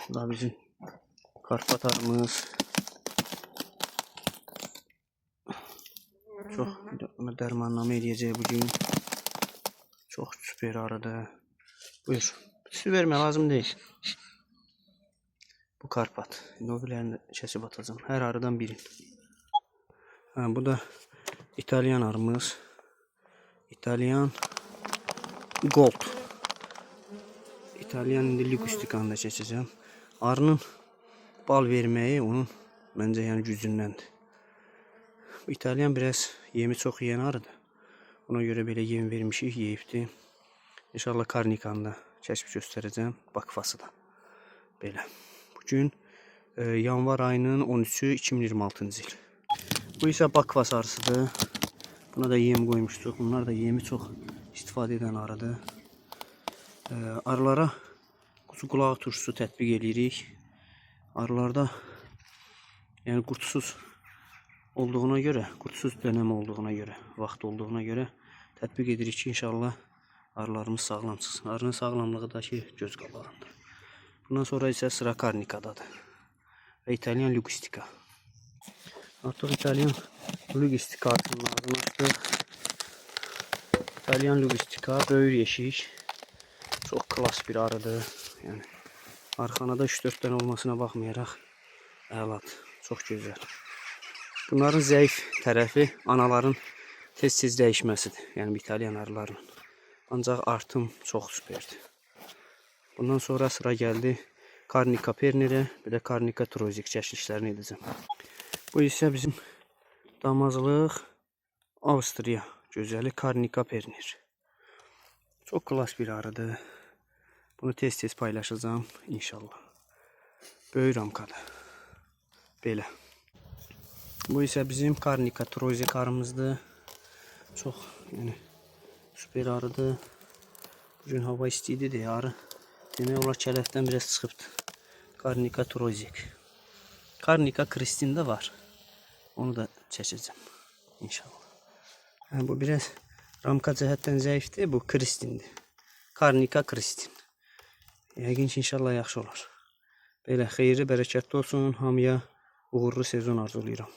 Bu da bizim Karpat arımız. Çok dərmanlama edəcək bugün. Çok süper arıdır. Buyur. Su verme lazım değil. Bu Karpat. Nobilerini kesip atacağım. Her arıdan biri. Bu da İtalyan arımız. İtalyan Gold. İtalyan indi Ligustikanı da seçeceğim. Arının bal vermeyi onun bence yani gücündendir. Bu İtalyan biraz yemi çok yiyen arıdır. Ona göre böyle yem vermişik, yeyibdi. İnşallah Karnikanı da kəşf göstereceğim. Bakfası da. Böyle. Bugün yanvar ayının 13'ü 2026-cı il. Bu ise Bakfas arısıdır. Buna da yem koymuştuk. Bunlar da yemi çok istifadə edən arıdır. Arılara kuzu qulağı turşusu tətbiq edirik. Arılarda yani kurtsuz olduğuna göre, kurtsuz dönemi olduğuna göre, vaxt olduğuna göre tətbiq edirik ki, inşallah arılarımız sağlam çıxsın. Arının sağlamlığı da ki, göz qabağında. Bundan sonra ise sıra Karnikadadır. Ve İtalyan Lugustika. Artıq İtalyan Lugustika arısının ağzını açdıq. İtalyan Lugustika, böyür yeşik. Çok klas bir arıdır. Yani arxanada 3-4 tane olmasına baxmayaraq əlat. Çok güzel. Bunların zayıf tərəfi anaların tez-tez dəyişməsidir. Yəni İtalyan arılarının. Ancaq artım çox süperdir. Bundan sonra sıra geldi Karnika Pernir'e, bir de Karnika Trozik çeşitlerini edeceğim. Bu ise bizim damazlıq Avstriya gözəli Karnika Pernir. Çok klas bir arıdır. Bunu tez-tez paylaşacağım inşallah. Böyük ramkadır. Belə. Bu ise bizim Karnika Trozik arımızdır. Çok yani süper arıdır. Bugün hava istiydi deyə arı demək olar kələfdən biraz çıxıbdı. Karnika Trozik. Karnika Kristin de var. Onu da çəkəcəm inşallah. Bu biraz ramka cəhətdən zəifdir. Bu Kristindir. Karnika Kristin. Yəqin ki inşallah yaxşı olur. Belə xeyirli, bərəkətli olsun. Hamıya uğurlu sezon arzulayıram.